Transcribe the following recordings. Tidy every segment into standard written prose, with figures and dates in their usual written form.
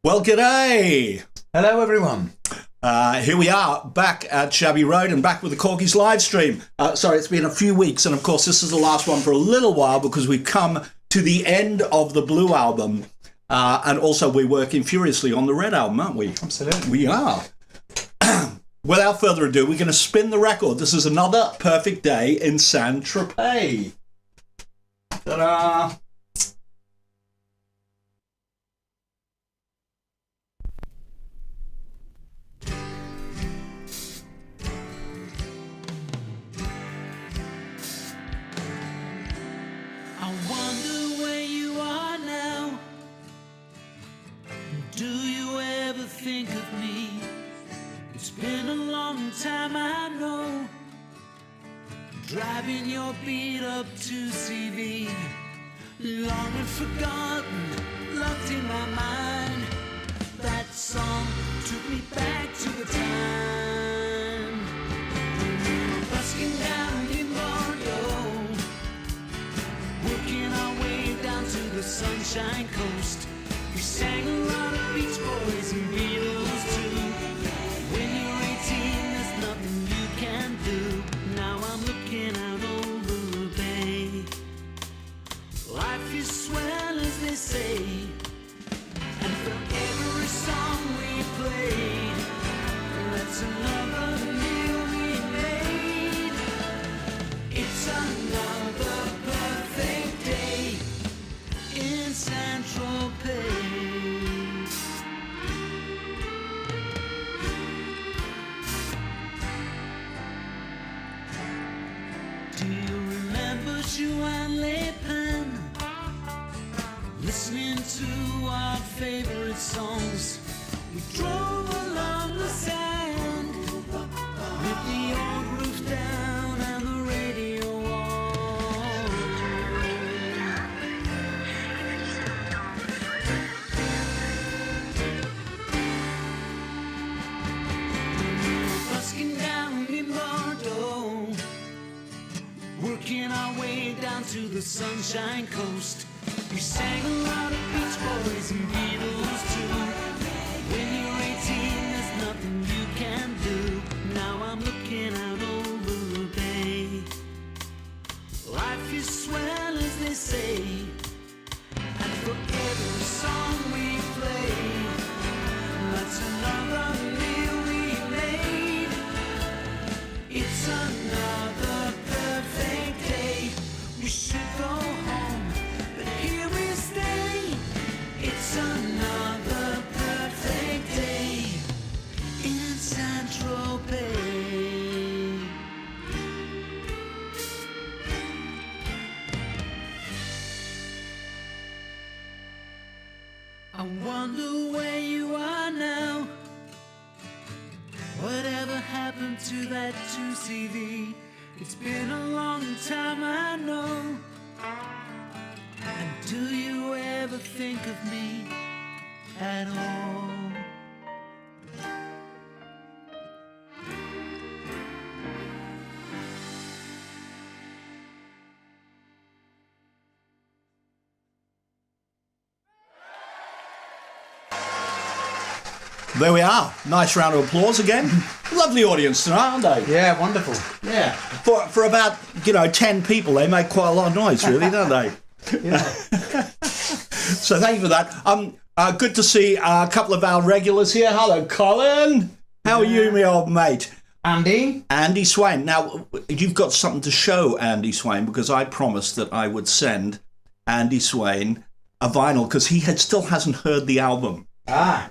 Well, g'day. Hello, everyone. Here we are, back at Shabby Road and back with the Korgis live stream. Sorry, it's been a few weeks, and of course this is the last one for a little while because we've come to the end of the Blue album. And also we're working furiously on the Red album, aren't we? Absolutely. We are. Without further ado, we're going to spin the record. This is another perfect day in Saint-Tropez. Ta-da! I wonder where you are now. Do you ever think of me? It's been a long time, I know. Driving your beat up to CV, long and forgotten, locked in my mind. That song took me back to the time busking down in Bordeaux, working our way down to the Sunshine Coast. We sang a lot of Beach Boys and Beatles too. When you're 18, there's nothing you can do. Now I'm looking out over the bay. Life is swell, as they say, and for every song we played, that's another meal we made. It's another perfect day in Saint-Tropez. Do you remember Joanne Le Pen? Listening to our favorite songs. We drove along the sand with the old roof down and the radio on. Busking down in Bordeaux, working our way down to the Sunshine Coast. We sang a lot of Beach Boys and Beatles too. When you're 18, there's nothing you can do. Now I'm looking out over the bay. Life is swell, as they say, and for every song we play, that's another meal we made. It's another perfect day. We should go home, but here we stay. It's another perfect day in Saint-Tropez. I wonder where you are now. Whatever happened to that 2CV? It's been a long time, I know. And do you ever think of me at all? There we are. Nice round of applause again. Lovely audience tonight, aren't they? Yeah, wonderful. Yeah. For about, 10 people, they make quite a lot of noise, really, don't they? Yeah. So thank you for that. Good to see a couple of our regulars here. Hello, Colin. How are you, my old mate? Andy Swain. Now, you've got something to show Andy Swain, because I promised that I would send Andy Swain a vinyl, because he still hasn't heard the album.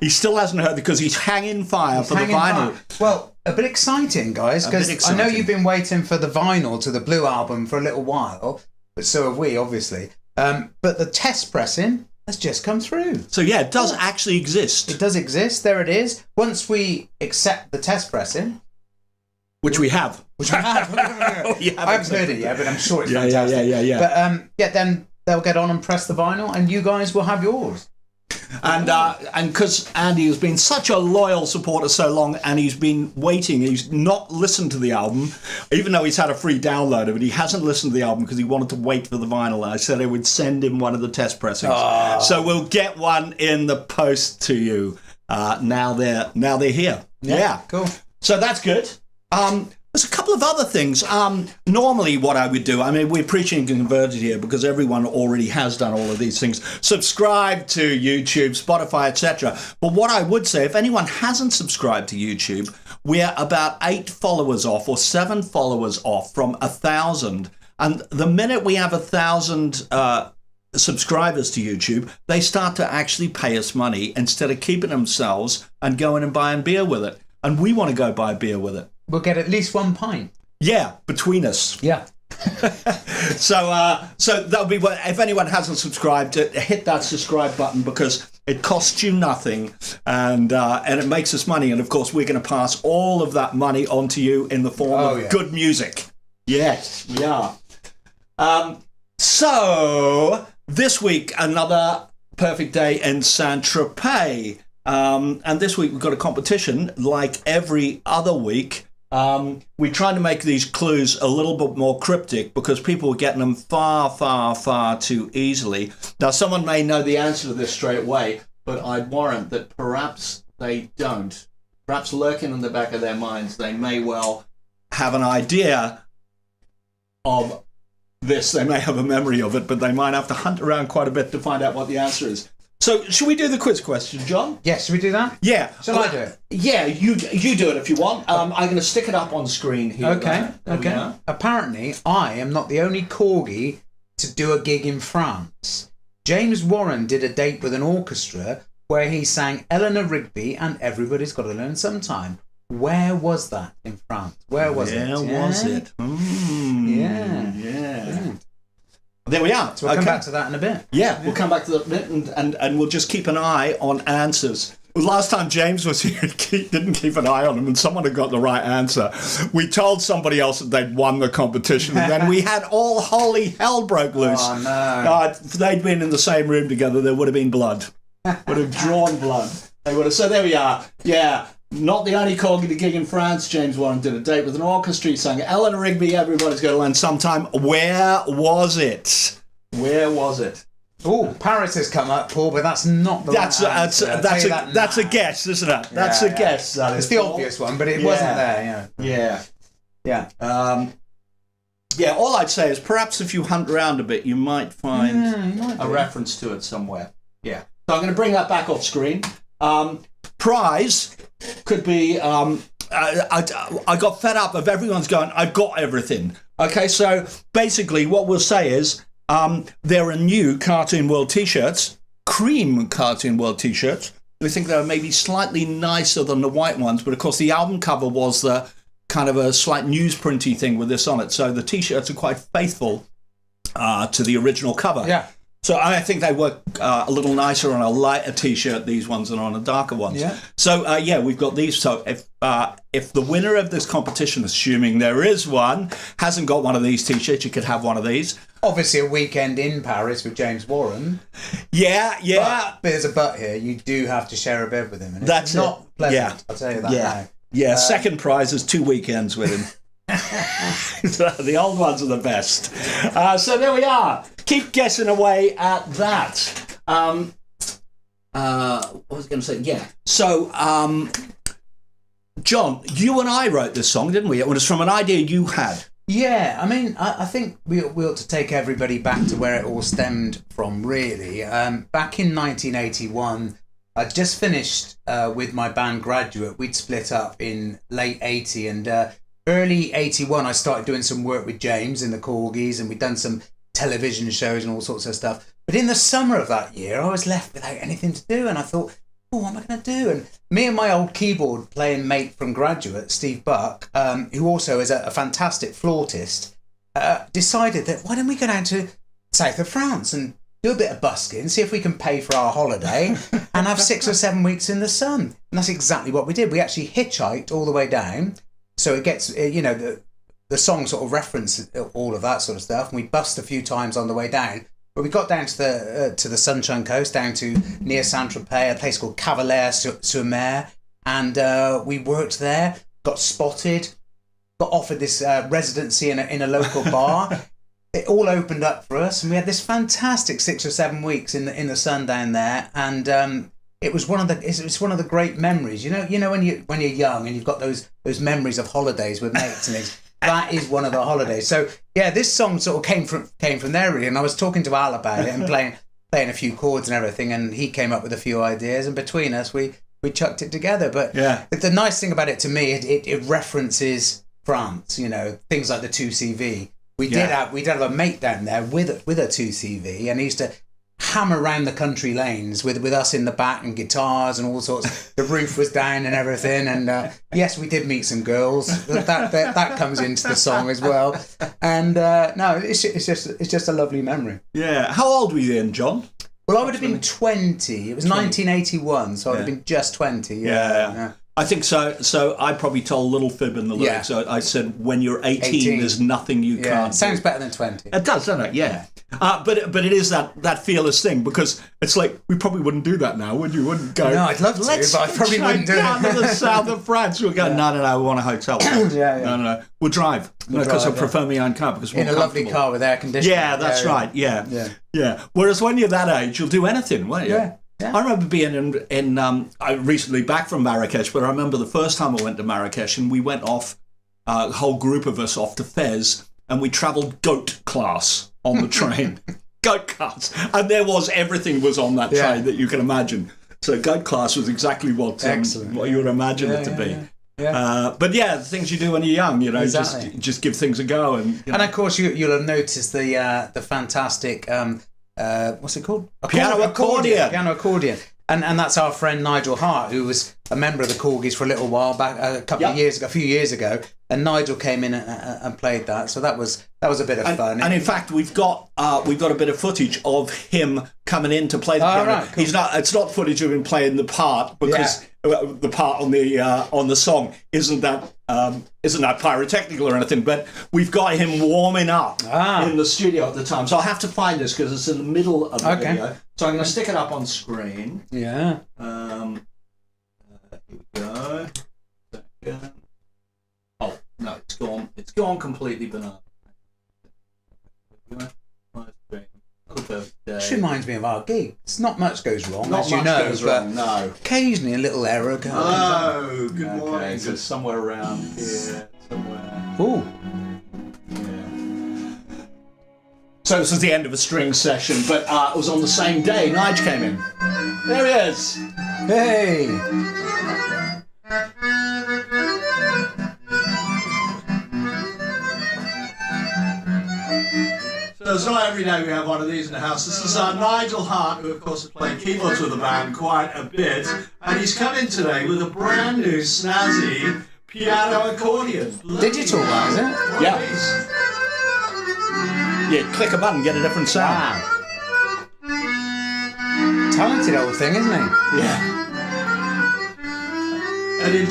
He still hasn't heard, because he's hanging fire for the vinyl. Well, a bit exciting, guys, because I know you've been waiting for the vinyl to the Blue album for a little while, but so have we, obviously. But the test pressing has just come through. So yeah, it does actually exist. It does exist. There it is. Once we accept the test pressing, which we have. I haven't heard it yet, but I'm sure it's fantastic. Yeah. But then they'll get on and press the vinyl, and you guys will have yours. And because Andy has been such a loyal supporter so long, and he's been waiting, he's not listened to the album, even though he's had a free download of it. He hasn't listened to the album because he wanted to wait for the vinyl. I said I would send him one of the test pressings, so we'll get one in the post to you. Now they're here. Yeah, cool. So that's good. There's a couple of other things. Normally what I would do, I mean, we're preaching and converted here because everyone already has done all of these things. Subscribe to YouTube, Spotify, etc. But what I would say, if anyone hasn't subscribed to YouTube, we're about 8 followers off or 7 followers off from 1,000. And the minute we have 1,000 subscribers to YouTube, they start to actually pay us money instead of keeping themselves and going and buying beer with it. And we want to go buy beer with it. We'll get at least 1 pint. Yeah, between us. Yeah. So that'll be what, if anyone hasn't subscribed, hit that subscribe button because it costs you nothing and it makes us money. And of course, we're going to pass all of that money on to you in the form of good music. Yes, we are. So this week, another perfect day in Saint-Tropez. And this week we've got a competition like every other week. We're trying to make these clues a little bit more cryptic because people are getting them far, far, far too easily. Now, someone may know the answer to this straight away, but I'd warrant that perhaps they don't. Perhaps lurking in the back of their minds, they may well have an idea of this. They may have a memory of it, but they might have to hunt around quite a bit to find out what the answer is. So, should we do the quiz question, John? Yes, should we do that? Yeah. Shall I do it? Yeah, you do it if you want. I'm going to stick it up on screen here. Okay. Apparently, I am not the only Korgi to do a gig in France. James Warren did a date with an orchestra where he sang Eleanor Rigby and Everybody's Got to Learn Sometime. Where was that in France? Where was it? Yeah. There we are. So we'll come back to that in a bit. Yeah, we'll come back to that bit and we'll just keep an eye on answers. Last time James was here, he didn't keep an eye on him and someone had got the right answer. We told somebody else that they'd won the competition and then we had all holy hell broke loose. Oh, no. If they'd been in the same room together, there would have been blood. Would have drawn blood. They would have. So there we are. Yeah. Not the only Korgi to gig in France. James Warren did a date with an orchestra. He sang Eleanor Rigby, Everybody's Got to Learn Sometime. Where was it? Where was it? Oh, Paris has come up, Paul, but that's not the that's a guess, isn't it? That's a guess. It's the obvious one, but it wasn't there. Yeah. All I'd say is perhaps if you hunt around a bit, you might find a reference to it somewhere. Yeah. So I'm going to bring that back off screen. Prize could be. I got fed up of everyone's going, I've got everything. Okay, so basically what we'll say is there are new Cartoon World t-shirts, cream Cartoon World t-shirts. We think they're maybe slightly nicer than the white ones, but of course the album cover was the kind of a slight newsprinty thing with this on it. So the t-shirts are quite faithful to the original cover. Yeah. So I think they work a little nicer on a lighter T-shirt, these ones, than on a darker ones. Yeah. So, we've got these. So if the winner of this competition, assuming there is one, hasn't got one of these T-shirts, you could have one of these. Obviously a weekend in Paris with James Warren. Yeah. But there's a but here. You do have to share a bed with him. And that's not pleasant, Yeah. I'll tell you that now. Yeah, second prize is 2 weekends with him. The old ones are the best. So there we are. Keep guessing away at that. What was I going to say? Yeah. So, John, you and I wrote this song, didn't we? It was from an idea you had. Yeah, I mean, I think we ought to take everybody back to where it all stemmed from, really. Back in 1981, I'd just finished with my band Graduate. We'd split up in late 80 and early 81, I started doing some work with James in the Korgis, and we'd done some television shows and all sorts of stuff. But in the summer of that year, I was left without anything to do, and I thought, what am I going to do? And me and my old keyboard playing mate from Graduate, Steve Buck, who also is a fantastic flautist, decided that why don't we go down to south of France and do a bit of busking, see if we can pay for our holiday and have 6 or 7 weeks in the sun. And that's exactly what we did. We actually hitchhiked all the way down. So it gets, the song sort of references all of that sort of stuff. And we bussed a few times on the way down. But we got down to the Sunshine Coast, down to near Saint-Tropez, a place called Cavalaire-sur-Mer, and we worked there. Got spotted. Got offered this residency in a local bar. It all opened up for us, and we had this fantastic 6 or 7 weeks in the sun down there, and it was one of the great memories. You know when you're young and you've got those memories of holidays with mates and things. That is one of the holidays. So yeah, this song sort of came from there really, and I was talking to Al about it and playing a few chords and everything, and he came up with a few ideas, and between us we chucked it together. But yeah, the nice thing about it to me, it references France. Things like the 2CV. We did have a mate down there with a 2CV, and he used to hammer around the country lanes with us in the back and guitars and all sorts. The roof was down and everything, and yes, we did meet some girls. That comes into the song as well. And no, it's just a lovely memory. Yeah. How old were you then, John? Well, I would have been 20. It was 1981, so I would have been just 20. Yeah. I think so. So I probably told a little fib in the lyrics. Yeah. So I said, when you're 18, there's nothing you can't do. Sounds better than 20. It does, doesn't it? Yeah. But it is that fearless thing, because it's like, we probably wouldn't do that now, would you? Wouldn't go, no, I'd love to, but I probably wouldn't do it. Down to the south of France. We'll go, no, we want a hotel. No. We'll drive. Because I prefer my own car. Because we're in a lovely car with air conditioning. Yeah, that's right. Yeah. Whereas when you're that age, you'll do anything, won't you? Yeah. I remember being in I recently back from Marrakesh, but I remember the first time I went to Marrakesh, and we went off, a whole group of us off to Fez, and we travelled goat class on the train. Goat class. And everything was on that train that you can imagine. So goat class was exactly what you would imagine it to be. Yeah. But yeah, the things you do when you're young, exactly. just give things a go. And of course, you'll have noticed the fantastic... what's it called? Piano accordion. And that's our friend Nigel Hart, who was a member of the Korgis for a little while back, a few years ago, and Nigel came in and played that. So that was a bit of fun. And in fact, we've got a bit of footage of him coming in to play the piano. Right, cool. It's not footage of him playing the part, because the part on the song isn't that pyrotechnical or anything, but we've got him warming up in the studio at the time. So I'll have to find this because it's in the middle of the video. So I'm going to stick it up on screen. Yeah. Here we go. Second. Oh no, it's gone. It's gone completely banana. This reminds me of our gigs. Not much goes wrong, Not as you much know, goes but wrong, no. occasionally a little error goes. Oh, good morning. So somewhere around here, somewhere. Ooh. Yeah. So this is the end of a string session, but it was on the same day Nige came in. There he is. Hey. So it's not every day we have one of these in the house. This is Nigel Hart, who of course has played keyboards with the band quite a bit, and he's come in today with a brand new snazzy piano accordion. Digital one, is it? Yeah. Yeah, click a button, get a different sound. Wow. Talented old thing, isn't he? Yeah. And in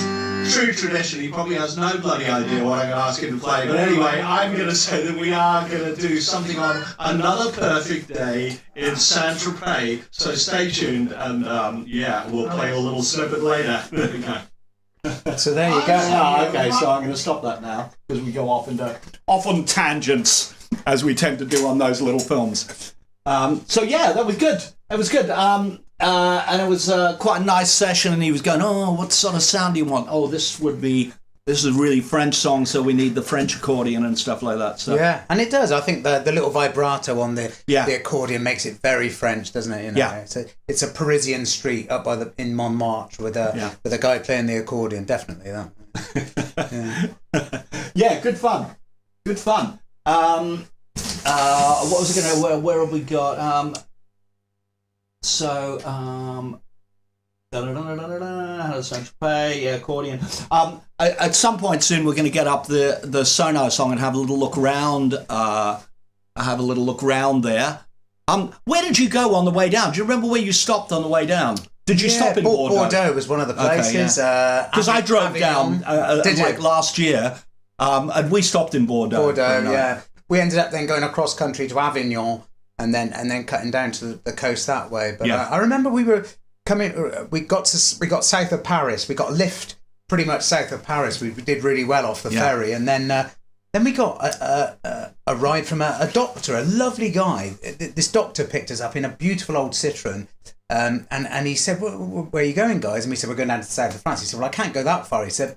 true tradition, he probably has no bloody idea what I'm going to ask him to play. But anyway, I'm going to say that we are going to do something on Another Perfect Day in Saint-Tropez. So stay tuned, and we'll play a little snippet later. There we go. So there you go. Okay, so I'm going to stop that now because we go off on tangents, as we tend to do on those little films. So yeah, that was good. It was good. And it was quite a nice session, and he was going, what sort of sound do you want? This is a really French song, so we need the French accordion and stuff like that. So. Yeah, and it does. I think the little vibrato on the accordion makes it very French, doesn't it? Yeah. It's a Parisian street up in Montmartre with a guy playing the accordion. Definitely that. Yeah, good fun. Good fun. What was it going to... Where have we got... accordion. At some point soon, we're going to get up the Sonar song and have a little look around. There. Where did you go on the way down? Do you remember where you stopped on the way down? Did you stop in Bordeaux? Bordeaux was one of the places. Because I drove down last year, and we stopped in Bordeaux. Yeah. We ended up then going across country to Avignon. and then cutting down to the coast that way. But Yeah. I remember we were coming. We got south of Paris. We got a lift pretty much south of Paris. We did really well off the ferry, and then we got a ride from a doctor, a lovely guy. This doctor picked us up in a beautiful old Citroen. And he said, where are you going, guys? And we said, we're going down to the south of France. He said, well, I can't go that far. He said,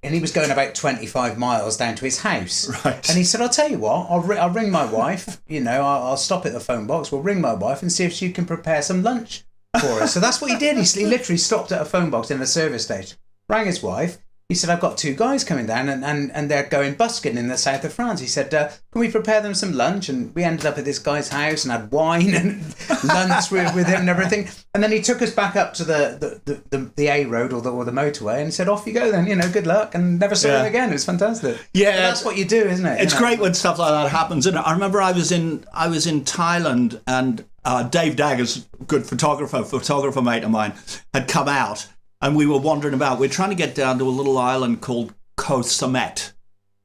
and he was going about 25 miles down to his house. Right. And he said, I'll tell you what, I'll ring my wife, I'll stop at the phone box, we'll ring my wife and see if she can prepare some lunch for us. So that's what he did. He literally stopped at a phone box in a service station, rang his wife. He said, I've got 2 guys coming down and they're going busking in the south of France. He said, can we prepare them some lunch? And we ended up at this guy's house and had wine and lunch with him and everything. And then he took us back up to the A road or the motorway and said, off you go then, good luck, and never saw him again. It was fantastic. Yeah. But that's what you do, isn't it? It's great when stuff like that happens. And I remember I was in Thailand, and Dave Dagger's good photographer mate of mine, had come out. And we were wandering about. We're trying to get down to a little island called Koh Samet.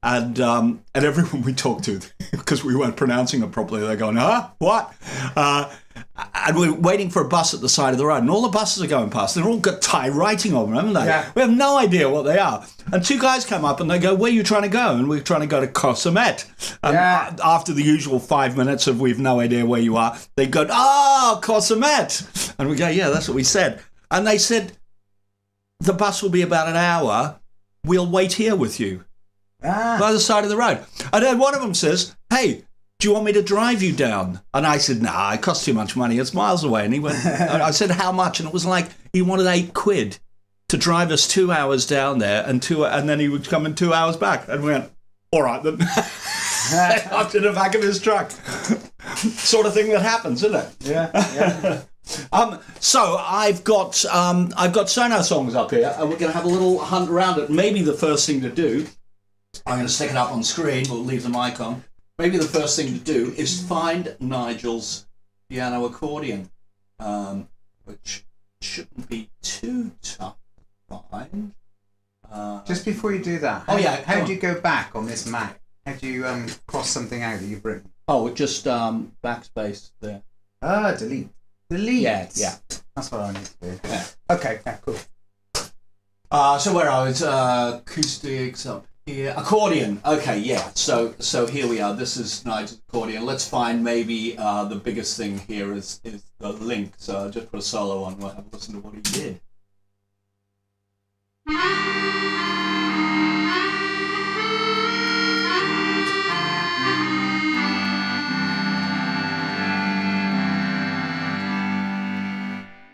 And everyone we talked to, because we weren't pronouncing it properly, they're going, huh? What? And we're waiting for a bus at the side of the road. And all the buses are going past. They've all got Thai writing on them, haven't they? Yeah. We have no idea what they are. And 2 guys come up and they go, where are you trying to go? And we're trying to go to Koh Samet. And after the usual 5 minutes of we've no idea where you are, they go, Koh Samet. And we go, yeah, that's what we said. And they said, the bus will be about an hour. We'll wait here with you by the side of the road. And then one of them says, hey, do you want me to drive you down? And I said, nah, it costs too much money. It's miles away. And he went, I said, how much? And it was like he wanted £8 to drive us 2 hours down there and then he would come in 2 hours back. And we went, all right then. Up to the back of his truck. Sort of thing that happens, isn't it? Yeah. So I've got Sonar songs up here, and we're going to have a little hunt around it. Maybe the first thing to do, I'm going to stick it up on screen. We'll leave the mic on. Maybe the first thing to do is find Nigel's piano accordion, which shouldn't be too tough to find. Just before you do that, how do you go back on this Mac? How do you cross something out that you've written? Oh, just backspace there. Delete. Yeah. That's what I need to do. Yeah. Okay, cool. So where are we? Acoustics up here. Accordion. Okay, yeah. So here we are. This is Nigel's accordion. Let's find maybe the biggest thing here is the link. So I'll just put a solo on. We'll have a listen to what he did.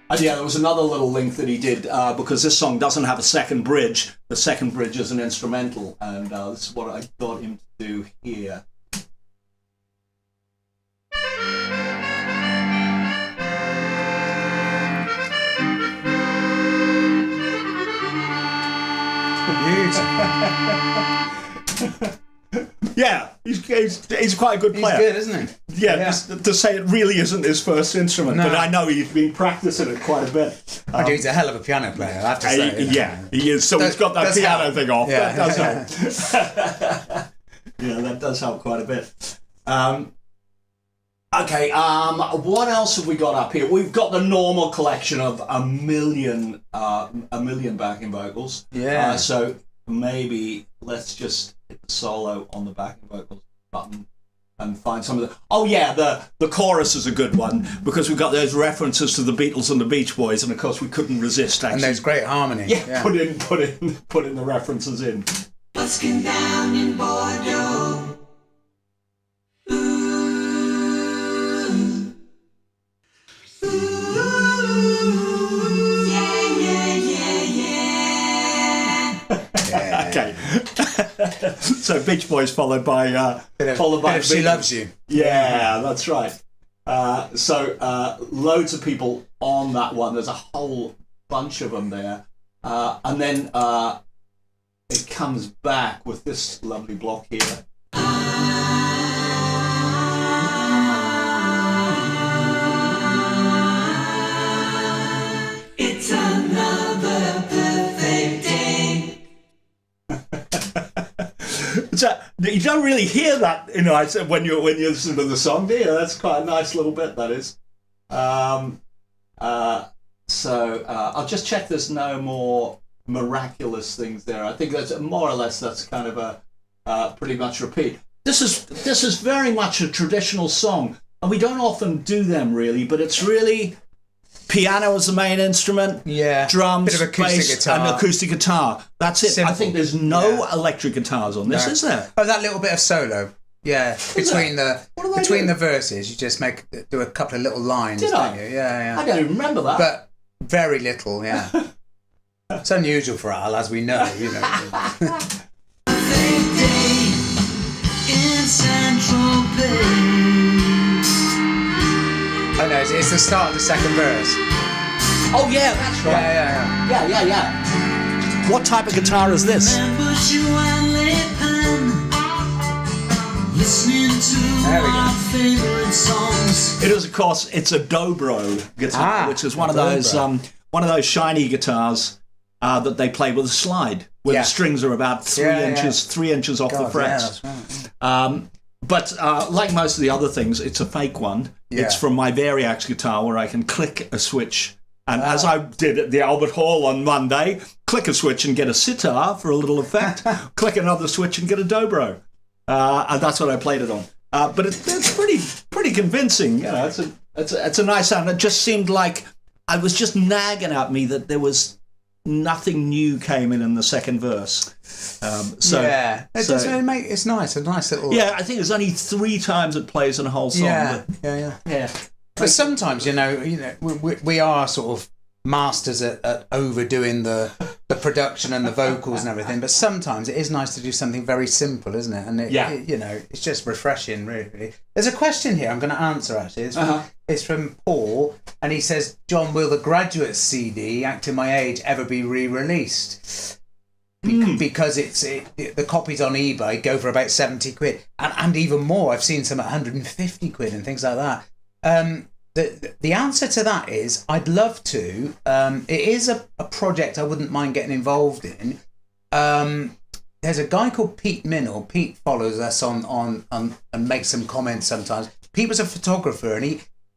And yeah, there was another little link that he did because this song doesn't have a second bridge. The second bridge is an instrumental, and this is what I got him to do here. Beautiful. Yeah, he's quite a good player. He's good, isn't he? Yeah, just to say it really isn't his first instrument, No. but I know he's been practicing it quite a bit. He's a hell of a piano player, I have to say. Yeah, he is. So he's got that Does piano help. thing off. Yeah. That does help. Yeah, that does help quite a bit. Okay, what else have we got up here? We've got the normal collection of a million backing vocals. Yeah. So maybe let's just hit the solo on the backing vocals button and find some of the... Oh yeah, the chorus is a good one because we've got those references to the Beatles and the Beach Boys, and of course we couldn't resist actually. And there's great harmony. Yeah. Put in the references in. Busking down in Bordeaux. Okay. So Beach Boys followed by She Loves You. Yeah, that's right. So loads of people on that one. There's a whole bunch of them there. And then it comes back with this lovely block here. It's another perfect day. So he don't really hear that, when you listen to the song, do you? That's quite a nice little bit, that is. So I'll just check there's no more miraculous things there. I think that's more or less that's kind of a pretty much repeat. This is very much a traditional song, and we don't often do them really, but it's really piano as the main instrument, drums, bit of acoustic bass, guitar. and acoustic guitar. That's it. Simple. I think there's no electric guitars on this, is there? Oh, that little bit of solo. Yeah, between the verses, you just do a couple of little lines, don't you? Yeah. I don't even remember that. But very little, yeah. It's unusual for Al, as we know, Oh no, it's the start of the second verse. Oh yeah, that's right. Yeah. What type of guitar is this? There we go. It is, of course, it's a dobro guitar, which is one of those shiny guitars that they play with a slide, where the strings are about 3 inches off the frets. Yeah, that's right. But like most of the other things, it's a fake one. Yeah. It's from my Variax guitar, where I can click a switch. And as I did at the Albert Hall on Monday, click a switch and get a sitar for a little effect. Click another switch and get a dobro. And that's what I played it on. But it's pretty convincing. It's a nice sound. It just seemed like I was just nagging at me that there was nothing new came in the second verse. It's nice, a nice little. Yeah, I think there's only 3 times it plays in a whole song. Yeah. But sometimes, we are sort of masters at overdoing the production and the vocals and everything. But sometimes it is nice to do something very simple, isn't it? And it's just refreshing, really. There's a question here I'm going to answer. Actually, it's from Paul, and he says, "John, will the Graduate CD, Acting My Age, ever be re-released?" Because the copies on eBay go for about 70 quid and even more. I've seen some at 150 quid and things like that. The answer to that is I'd love to. It is a project I wouldn't mind getting involved in. There's a guy called Pete Minnell. Pete follows us on and makes some comments sometimes. Pete was a photographer, and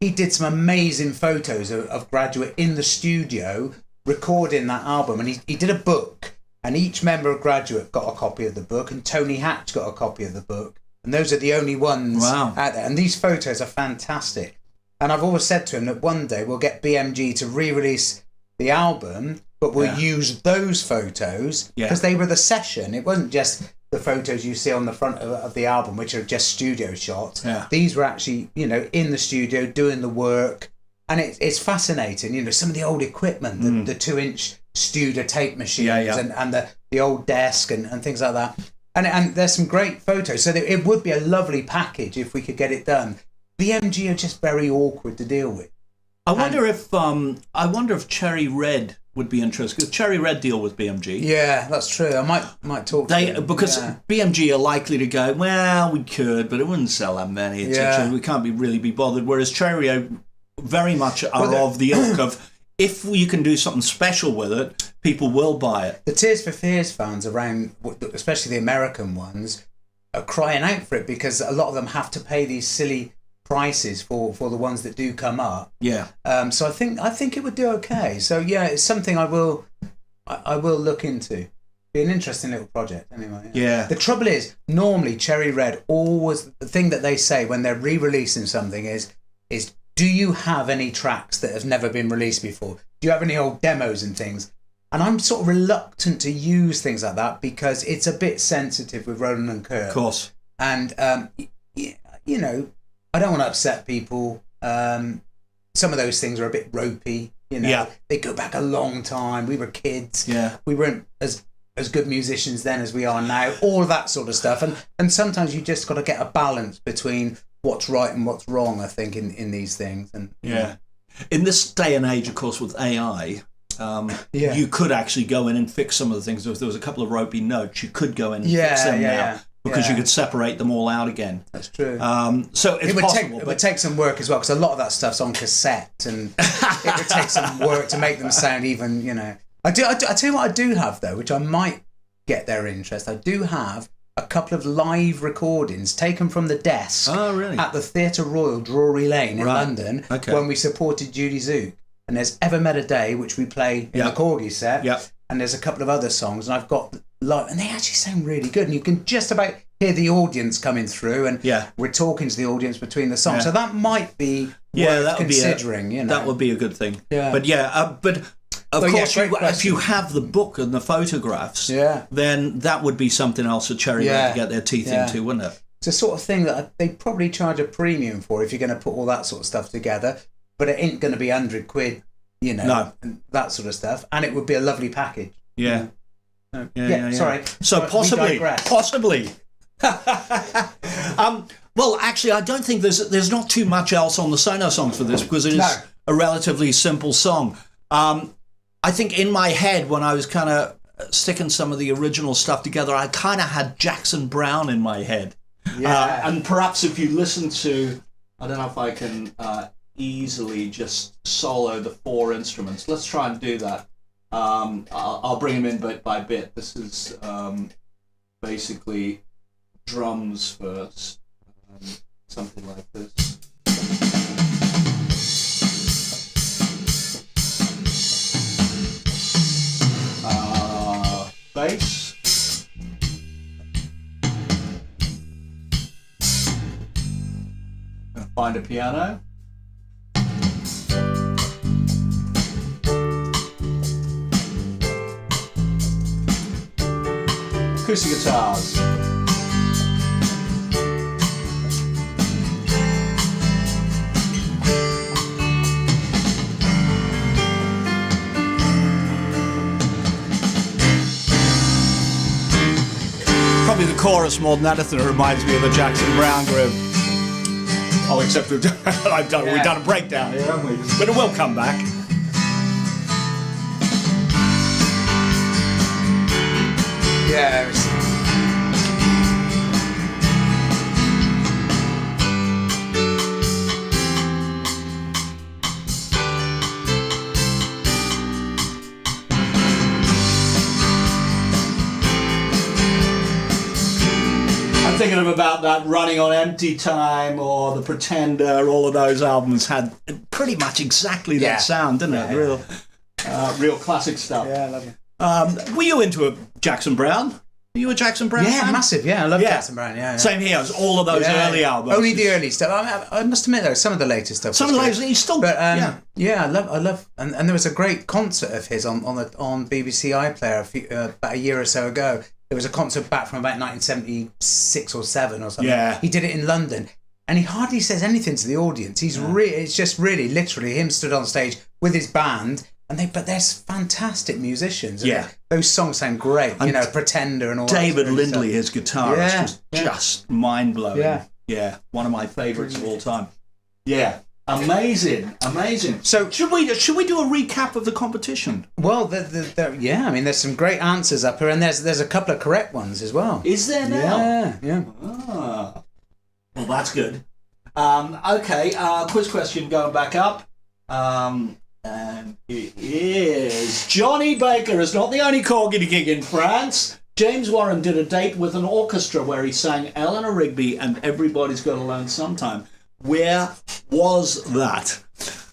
he did some amazing photos of Graduate in the studio recording that album, and he did a book. And each member of Graduate got a copy of the book, and Tony Hatch got a copy of the book. And those are the only ones out there. And these photos are fantastic. And I've always said to him that one day we'll get BMG to re-release the album, but we'll use those photos because they were the session. It wasn't just the photos you see on the front of the album, which are just studio shots. Yeah. These were actually, in the studio doing the work. And it's fascinating, some of the old equipment, the 2-inch Studer tape machines and the old desk and things like that. And there's some great photos. So it would be a lovely package if we could get it done. BMG are just very awkward to deal with. I wonder if Cherry Red would be interested, because Cherry Red deal with BMG. Yeah, that's true. I might talk to them. Because BMG are likely to go, well, we could, but it wouldn't sell that many. We can't really be bothered. Whereas Cherry Red very much are of the ilk of, if you can do something special with it, people will buy it. The Tears for Fears fans around, especially the American ones, are crying out for it because a lot of them have to pay these silly prices for the ones that do come up. Yeah. So I think it would do okay. So yeah, it's something I will look into. Be an interesting little project anyway. Yeah. The trouble is, normally Cherry Red always, the thing that they say when they're re-releasing something is do you have any tracks that have never been released before? Do you have any old demos and things? And I'm sort of reluctant to use things like that because it's a bit sensitive with Roland and Kurt. Of course. And I don't want to upset people. Some of those things are a bit ropey. They go back a long time. We were kids. Yeah. We weren't as good musicians then as we are now. All of that sort of stuff. And sometimes you just got to get a balance between what's right and what's wrong, I think, in these things. And in this day and age, of course, with AI, you could actually go in and fix some of the things. If there was a couple of ropey notes, you could go in and fix them now. Because you could separate them all out again. That's true. So it's possible. It would take some work as well, because a lot of that stuff's on cassette, and it would take some work to make them sound even, I tell you what I do have, though, which I might get their interest. I do have a couple of live recordings taken from the desk at the Theatre Royal, Drury Lane in London when we supported Judy Zook. And there's Ever Met a Day, which we play in the Korgis set. Yeah. And there's a couple of other songs, and I've got live, and they actually sound really good. And you can just about hear the audience coming through, and we're talking to the audience between the songs. So that might be worth considering. That would be a good thing. Yeah. But of course, if you have the book and the photographs, then that would be something else that Cherry Red to get their teeth into, wouldn't it? It's the sort of thing that they probably charge a premium for if you're going to put all that sort of stuff together. But it ain't going to be £100, and that sort of stuff. And it would be a lovely package. Yeah. Sorry. So possibly. Well, actually, I don't think there's not too much else on the Sono songs for this, because it is a relatively simple song. I think in my head, when I was kind of sticking some of the original stuff together, I kind of had Jackson Browne in my head. Yeah. And perhaps if you listen to, I don't know if I can easily just solo the 4 instruments. Let's try and do that. I'll bring them in bit by bit. This is basically drums first, something like this. Bass. Gonna find a piano. Acoustic guitars. Probably the chorus more than anything reminds me of a Jackson Browne groove. Oh, except we've done a breakdown here, haven't we? But it will come back. Yeah. I'm thinking of about that Running on Empty Time or The Pretender. All of those albums had pretty much exactly that sound, didn't it? Real classic stuff. Yeah, I love it. Were you into a Jackson Browne? Were you a Jackson Browne fan? Massive. Yeah, I love Jackson Browne. Yeah. Same here. It was all of those early albums. Only the early stuff. I must admit, though, some of the later stuff. Some of the later, he's still. But I love, and there was a great concert of his on BBC iPlayer about a year or so ago. There was a concert back from about 1976 or 7 or something. Yeah. He did it in London, and he hardly says anything to the audience. It's just really literally him stood on stage with his band. But they're fantastic musicians. Yeah, those songs sound great. And Pretender and all. David Lindley, his guitarist, was just mind blowing. Yeah, one of my favourites of all time. Yeah, amazing. So should we do a recap of the competition? Well, I mean, there's some great answers up here, and there's a couple of correct ones as well. Is there now? Yeah. Well, that's good. Okay, quiz question going back up. And it is Johnny Baker is not the only Corgi gig in France. James Warren did a date with an orchestra where he sang Eleanor Rigby and Everybody's Got to Learn Sometime. Where was that?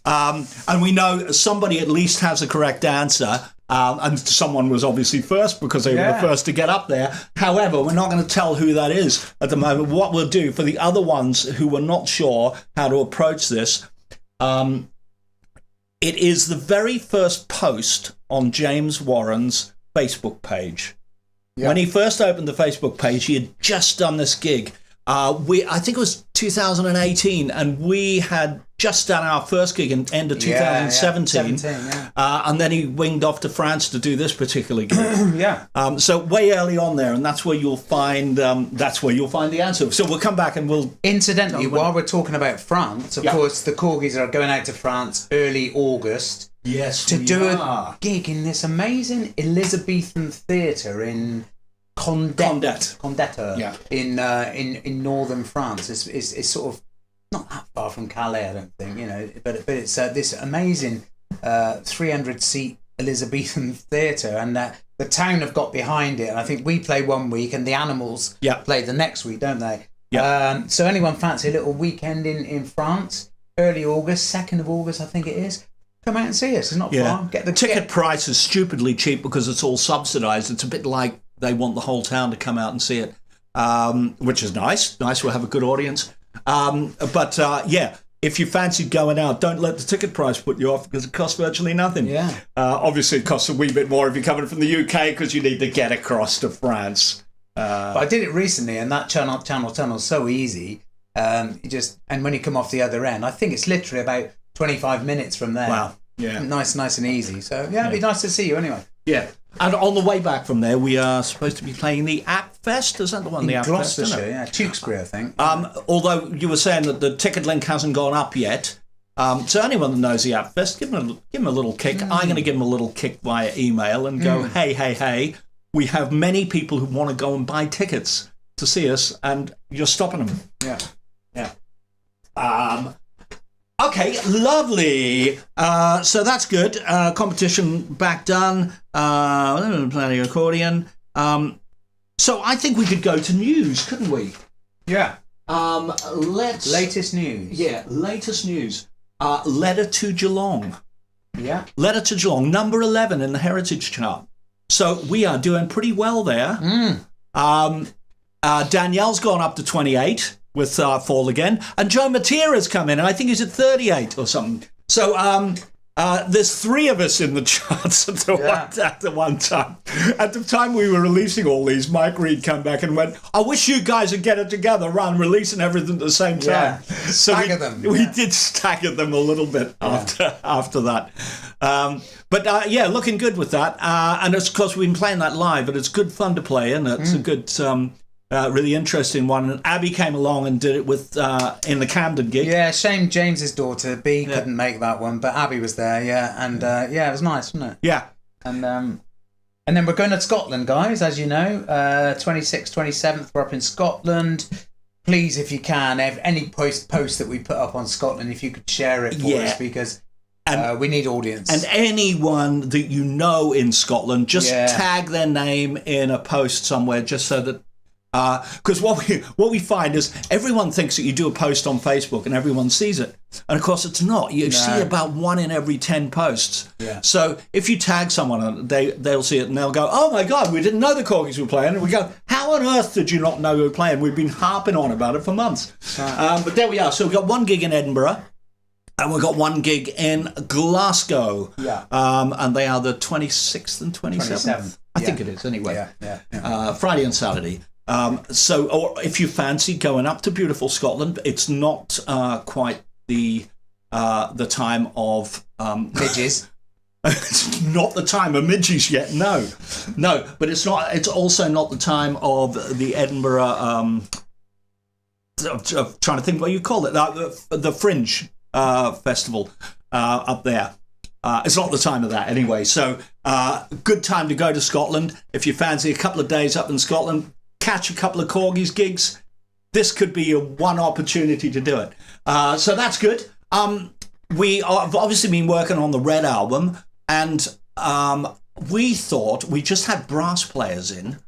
And we know somebody at least has a correct answer. And someone was obviously first because they were the first to get up there. However, we're not going to tell who that is at the moment. What we'll do for the other ones who were not sure how to approach this, it is the very first post on James Warren's Facebook page. Yep. When he first opened the Facebook page, he had just done this gig. I think it was 2018, and we had just done our first gig in end of 2017. And then he winged off to France to do this particular gig. So way early on there, and that's where you'll find the answer. So we'll come back and we'll. Incidentally, while we're talking about France, of course, the Corgis are going out to France early August. Yes, to do a gig in this amazing Elizabethan theatre in Condette. In northern France. It's sort of not that far from Calais, I don't think, but it's this amazing 300 seat Elizabethan theatre, and the town have got behind it. And I think we play one week, and the Animals play the next week, don't they? Yeah. So anyone fancy a little weekend in France, early August, 2nd of August, I think it is. Come out and see us. It's not far. Get the ticket price is stupidly cheap because it's all subsidised. It's a bit like they want the whole town to come out and see it, which is nice. Nice, we'll have a good audience. But if you fancied going out, don't let the ticket price put you off because it costs virtually nothing. Yeah. Obviously, it costs a wee bit more if you're coming from the UK because you need to get across to France. But I did it recently, and that tunnel is so easy. And when you come off the other end, I think it's literally about 25 minutes from there. Wow. Yeah. Nice and easy. So, it'd be nice to see you anyway. Yeah. And on the way back from there, we are supposed to be playing the App Fest. Is that the one? The App Fest, Gloucestershire, yeah. Tewkesbury, I think. Although you were saying that the ticket link hasn't gone up yet. So anyone that knows the App Fest, give them a little kick. I'm going to give them a little kick via email and go, hey, we have many people who want to go and buy tickets to see us, and you're stopping them. Yeah. Okay, lovely. So that's good. Competition back done. Playing accordion. So I think we could go to news, couldn't we? Yeah. Latest news. Yeah, latest news. Letter to Geelong. Yeah. Letter to Geelong, number 11 in the Heritage chart. So we are doing pretty well there. Danielle's gone up to 28 with Fall Again. And Joe Matera's come in, and I think he's at 38 or something. So there's 3 of us in the charts at the one time. At the time we were releasing all these, Mike Reed came back and went, I wish you guys would get it together rather than releasing everything at the same time. So stagger them. We did stagger them a little bit after that. But looking good with that. And of course, we've been playing that live, and it's good fun to play, and it's a good... really interesting one. And Abby came along and did it with in the Camden gig. Yeah, shame James's daughter B couldn't make that one, but Abby was there. And it was nice, wasn't it? Yeah. And then we're going to Scotland, guys. As you know, 26th, 27th, we're up in Scotland. Please, if you can, any post that we put up on Scotland, if you could share it for us, because we need audience. And anyone that you know in Scotland, just tag their name in a post somewhere, just so that. Because what we find is everyone thinks that you do a post on Facebook and everyone sees it, and of course it's not. You see about 1 in every 10 posts. Yeah. So if you tag someone, they'll see it and they'll go, "Oh my God, we didn't know the Korgis were playing." And we go, "How on earth did you not know we were playing? We've been harping on about it for months." Right. But there we are. So we've got 1 gig in Edinburgh. And we've got 1 gig in Glasgow. Yeah. And they are the 26th and 27th. I think it is anyway. Yeah. Friday and Saturday. Or if you fancy going up to beautiful Scotland, it's not quite the time of midges. It's not the time of midges yet. No, but it's not. It's also not the time of the Edinburgh. Of trying to think what you call it. The Fringe festival up there. It's not the time of that anyway. So good time to go to Scotland if you fancy a couple of days up in Scotland. Catch a couple of Korgis gigs. This could be one opportunity to do it. So that's good. We have obviously been working on the Red album, and we thought we just had brass players in,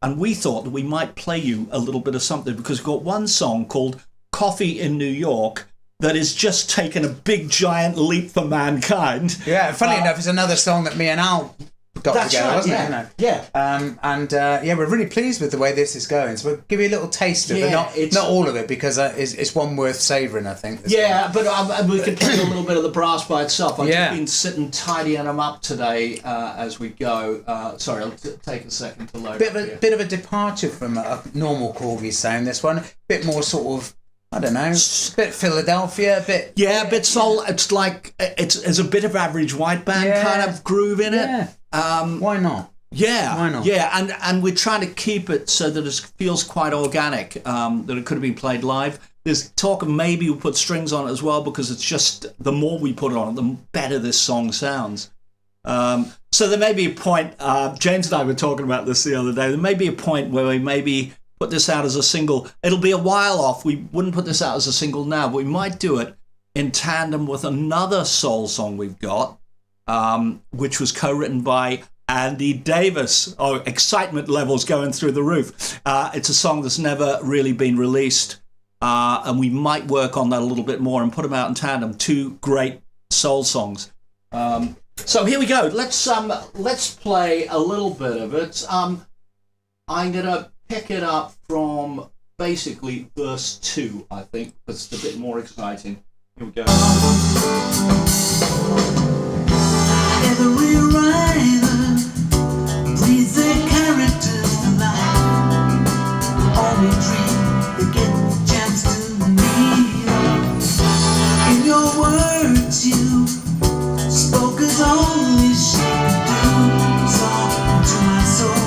and we thought that we might play you a little bit of something because we've got one song called Coffee in New York that is just taking a big giant leap for mankind. Yeah, funny enough, it's another song that me and Al got together, wasn't it? We're really pleased with the way this is going. So we'll give you a little taste of it, not all of it, because it's one worth savouring, I think. But we could play a little bit of the brass by itself. I've just been sitting tidying them up today as we go. Sorry, I'll take a second to load. Bit of a departure from a normal Korgi sound. This one, a bit more sort of. I don't know, a bit Philadelphia, a bit... Yeah, a bit soul. It's like, it's a bit of Average White Band kind of groove in it. Why not? Yeah. Why not? Yeah, and we're trying to keep it so that it feels quite organic, that it could have been played live. There's talk of maybe we'll put strings on it as well, because it's just, the more we put on it, the better this song sounds. So there may be a point, James and I were talking about this the other day, there may be a point where we maybe... put this out as a single. It'll be a while off. We wouldn't put this out as a single now, but we might do it in tandem with another soul song we've got, which was co-written by Andy Davis. Oh, excitement levels going through the roof. It's a song that's never really been released, and we might work on that a little bit more and put them out in tandem. Two great soul songs. So here we go. Let's play a little bit of it. I'm gonna pick it up from basically verse 2, I think, because it's a bit more exciting. Here we go. Every writer breathes their characters to life. Only dream they get the chance to meet them. In your words, you spoke as only she could do. Song to my soul,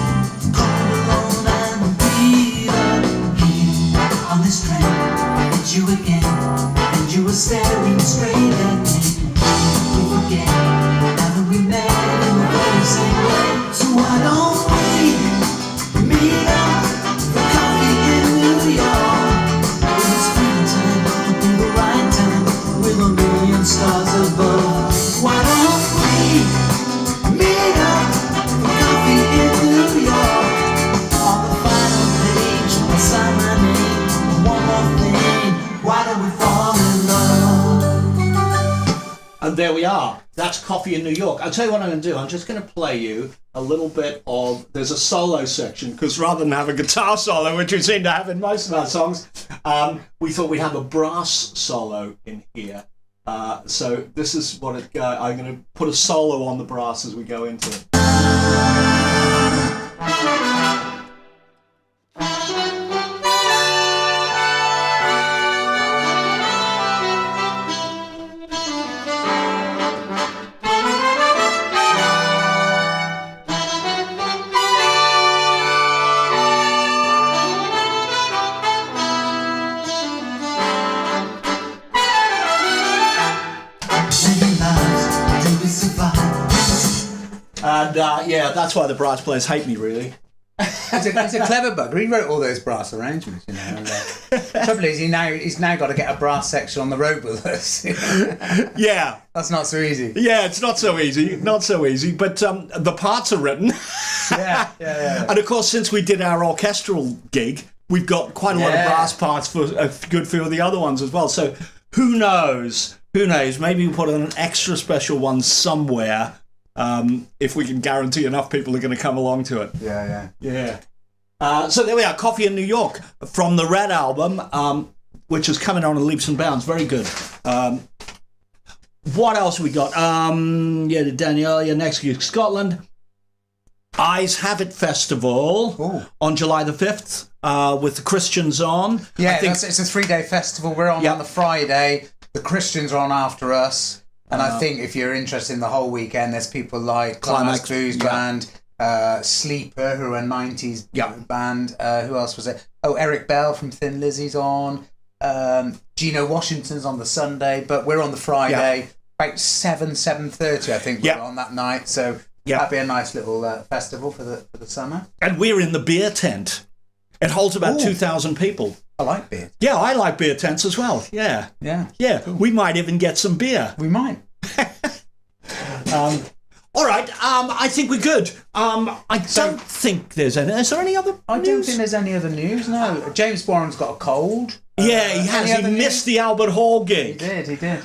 cold alone and beat up. Here on this train, it's you again, and you were staring straight at me. We forget now that we met in the very same way. So why don't we meet up for coffee in New York? When it's springtime, it'll be the right time with a million stars above. Why don't we meet up for coffee in New York? On the final page, I'll sign my name. One more thing, why don't we fall in love? And there we are. That's Coffee in New York. I'll tell you what I'm going to do. I'm just going to play you a little bit of... There's a solo section, because rather than have a guitar solo, which we seem to have in most of our songs, we thought we'd have a brass solo in here. So this is what I'm going to put a solo on the brass as we go into it. And yeah, that's why the brass players hate me, really. He's a clever bugger. He wrote all those brass arrangements, you know. And, the trouble is, he's now got to get a brass section on the road with us. Yeah. That's not so easy. Yeah, it's not so easy. Not so easy. But the parts are written. Yeah. And of course, since we did our orchestral gig, we've got quite a lot of brass parts for a good few of the other ones as well. So who knows? Who knows? Maybe we'll put an extra special one somewhere. If we can guarantee enough people are going to come along to it. Yeah. So there we are, Coffee in New York from the Red album, which is coming on in leaps and bounds. Very good. What else we got? Danielle, next week, Scotland. Eyes Have It Festival on July the 5th with the Christians on. Yeah, it's a 3-day festival. We're on the Friday. The Christians are on after us. And I think if you're interested in the whole weekend, there's people like Climax Booze Band, Sleeper, who are a 90s band. Who else was it? Oh, Eric Bell from Thin Lizzy's on. Gino Washington's on the Sunday, but we're on the Friday. About 7:30, I think, we're on that night. So that'd be a nice little festival for the summer. And we're in the beer tent. It holds about 2,000 people. I like beer. Yeah, I like beer tents as well. Yeah. Cool. We might even get some beer. We might. All right. I think we're good. I don't think there's any. Is there any other? I don't think there's any other news. No. James Warren's got a cold. Yeah, he has. He missed the Albert Hall gig. He did.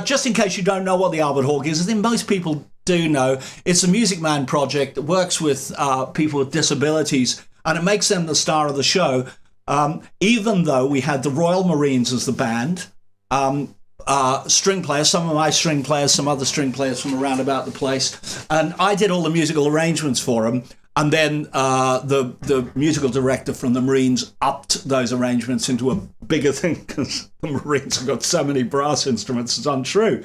Just in case you don't know what the Albert Hall gig is, I think most people do know. It's a Music Man project that works with people with disabilities, and it makes them the star of the show. Even though we had the Royal Marines as the band, string players, some of my string players, some other string players from around about the place, and I did all the musical arrangements for them. And then the musical director from the Marines upped those arrangements into a bigger thing because the Marines have got so many brass instruments, it's untrue.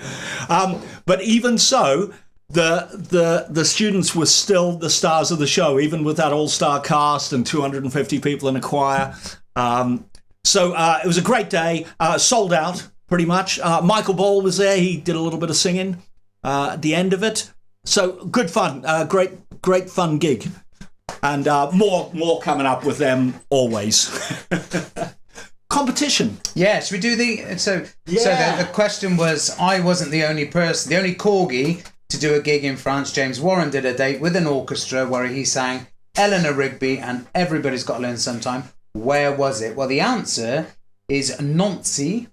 But even so, the students were still the stars of the show, even with that all-star cast and 250 people in a choir. So it was a great day, sold out pretty much. Michael Ball was there. He did a little bit of singing at the end of it. So good fun, great fun gig. And more coming up with them always. Competition. Yeah, should we do the... So the question was, I wasn't the only person, the only Korgi to do a gig in France. James Warren did a date with an orchestra where he sang Eleanor Rigby and Everybody's Got to Learn Sometime. Where was it? Well, the answer is Nancy.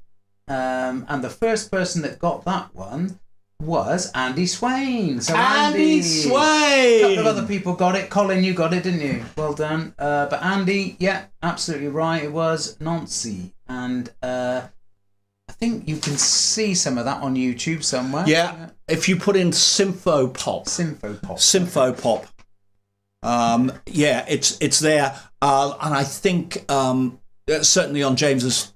And the first person that got that one was Andy Swain. So Andy Swain! A couple of other people got it. Colin, you got it, didn't you? Well done. But Andy, yeah, absolutely right. It was Nancy. And I think you can see some of that on YouTube somewhere. Yeah, if you put in Symphopop. Symphopop. Yeah, it's there. And I think certainly on James's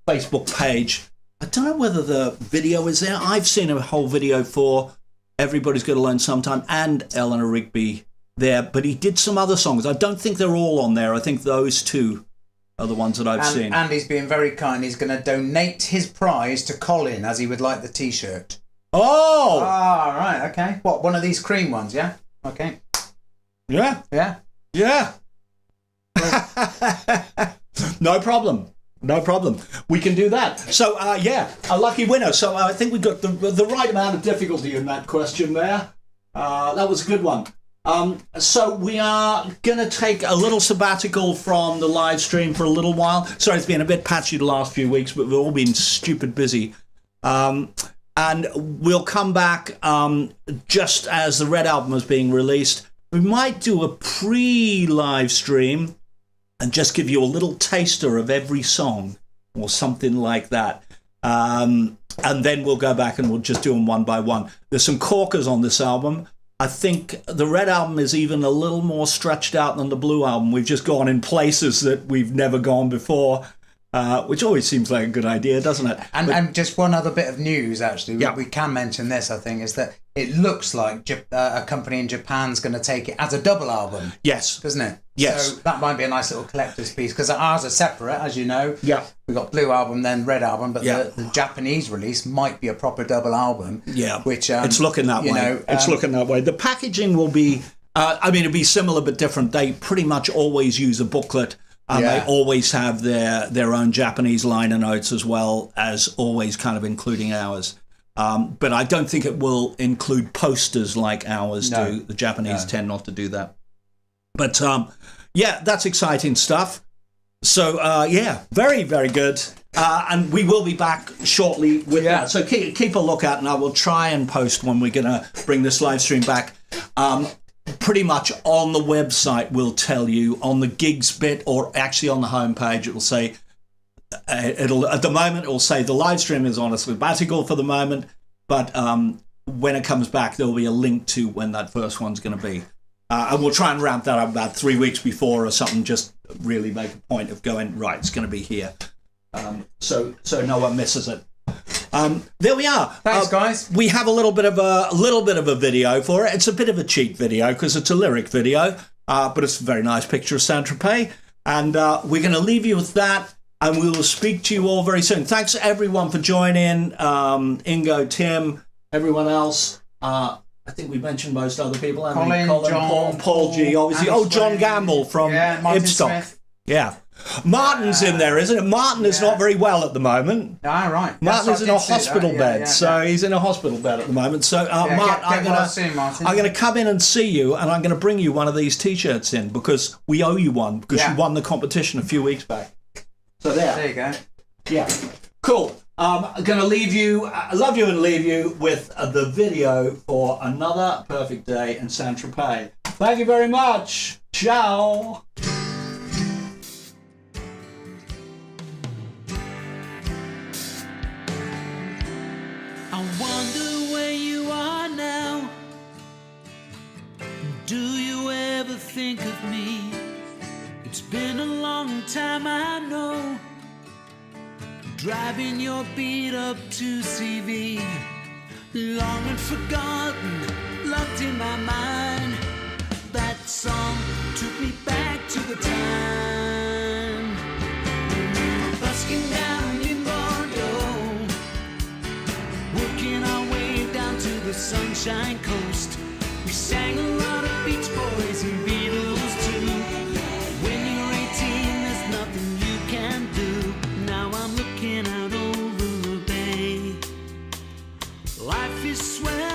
Facebook page, I don't know whether the video is there. I've seen a whole video for Everybody's Got to Learn Sometime and Eleanor Rigby there, but he did some other songs. I don't think they're all on there. I think those two are the ones that I've seen. Andy's being very kind. He's going to donate his prize to Colin, as he would like the T-shirt. Oh! Ah, right, okay. What, one of these cream ones, yeah? Okay. Yeah. Yeah? Yeah. No problem. No problem. We can do that. So, yeah, a lucky winner. So I think we got the right amount of difficulty in that question there. That was a good one. So we are going to take a little sabbatical from the live stream for a little while. Sorry, it's been a bit patchy the last few weeks, but we've all been stupid busy. And we'll come back just as the Red Album is being released. We might do a pre-live stream and just give you a little taster of every song or something like that. And then we'll go back and we'll just do them one by one. There's some corkers on this album. I think the Red Album is even a little more stretched out than the Blue Album. We've just gone in places that we've never gone before, which always seems like a good idea, doesn't it? And just one other bit of news, actually, yeah. We can mention this, I think, is that it looks like a company in Japan's going to take it as a double album. Yes. Doesn't it? Yes. So that might be a nice little collector's piece, because ours are separate, as you know. Yeah. We've got Blue Album, then Red Album, but yeah. the Japanese release might be a proper double album. Yeah. Which it's looking that way. It's looking that way. The packaging will be, it'll be similar but different. They pretty much always use a booklet. They always have their own Japanese liner notes as well as always kind of including ours. But I don't think it will include posters like ours do. The Japanese tend not to do that. But yeah, that's exciting stuff. So yeah, very, very good. And we will be back shortly with that. So keep a look out, and I will try and post when we're going to bring this live stream back. Pretty much on the website will tell you on the gigs bit, or actually on the homepage, it will say at the moment it will say the live stream is on a sabbatical for the moment, but when it comes back there will be a link to when that first one's going to be, and we'll try and ramp that up about 3 weeks before or something, just really make a point of going right, it's going to be here, so no one misses it. There we are. Thanks, guys. We have a little bit of a video for it. It's a bit of a cheap video because it's a lyric video, but it's a very nice picture of Saint-Tropez. And we're going to leave you with that, and we will speak to you all very soon. Thanks everyone for joining. Ingo, Tim, everyone else. I think we mentioned most other people. Colin, John, Paul G, obviously. John Gamble from Ibstock. Yeah. Martin's in there, isn't it? Martin is not very well at the moment. Ah, right. Martin's in a hospital bed, so he's in a hospital bed at the moment. So, Martin, I'm going to come in and see you, and I'm going to bring you one of these T-shirts in because we owe you one because you won the competition a few weeks back. So there you go. Yeah, cool. I'm going to leave you. I love you and leave you with the video for another perfect day in Saint-Tropez. Thank you very much. Ciao. I wonder where you are now. Do you ever think of me? It's been a long time, I know. Driving your beat up to CV, long and forgotten, locked in my mind. That song took me back to the time when we were busking down in Bordeaux, working our way down to the Sunshine Coast. We sang a lot of Beach Boys and Beatles too. When you're 18, there's nothing you can do. Now I'm looking out over the bay. Life is swell.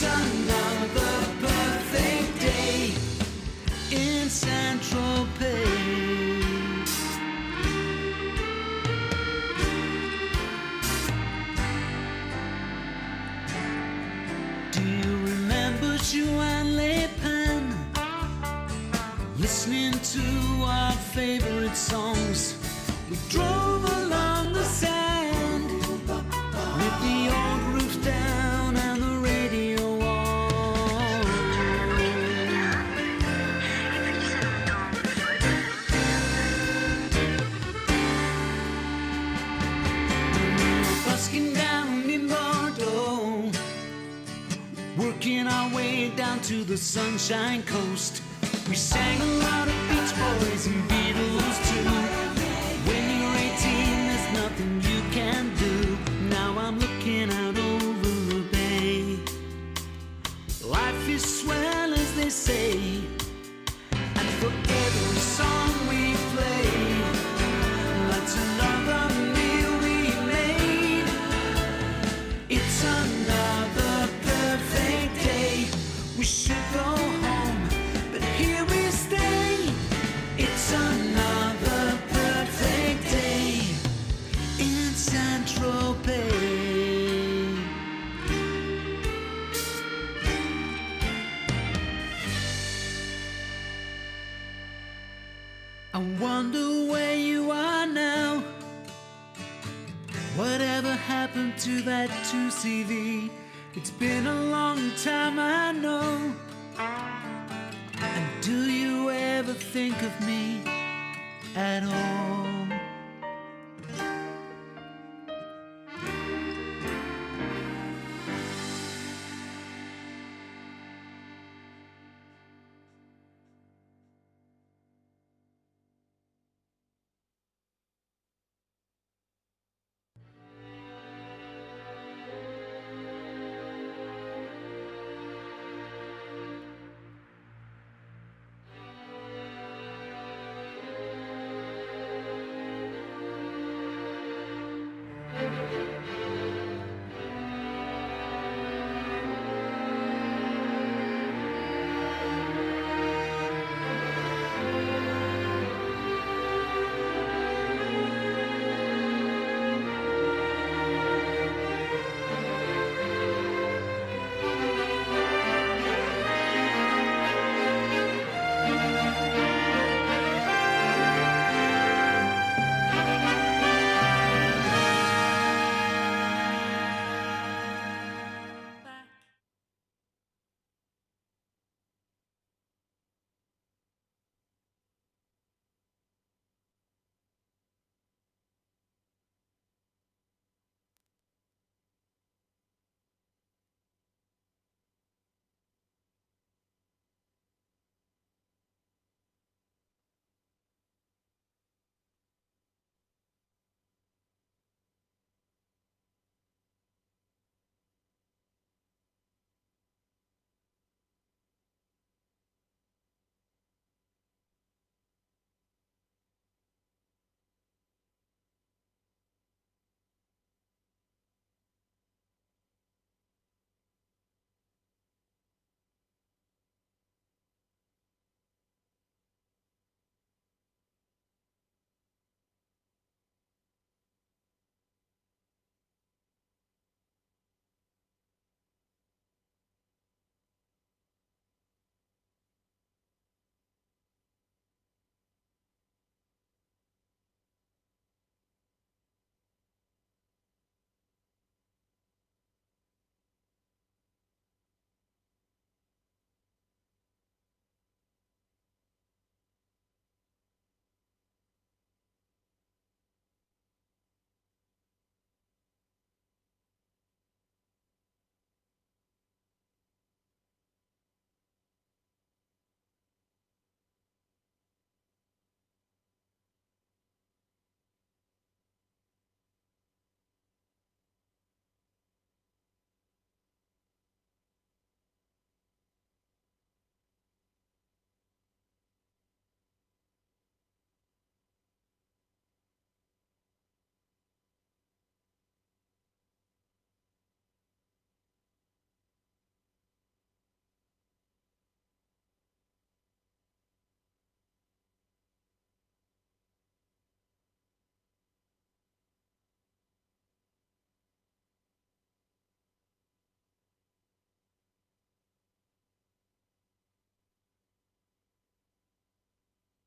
It's another perfect day in Central Pay. Do you remember Joanne Le Pen? Listening to our favorite songs. We drove along the sand with the old roof down and the radio on. We were busking down in Bordeaux, working our way down to the Sunshine Coast. We sang a lot of Beach Boys and Beatles too. When you're 18, there's nothing you can do. Now I'm looking out over the bay. Life is swell, as they say, and for every song we play, that's another meal we made. It's another perfect day. We should go home, but here we stay. It's another perfect day in Central Pay. I wonder where you are now. Whatever happened to that 2CV? It's been a long time, I know. And do you ever think of me at all?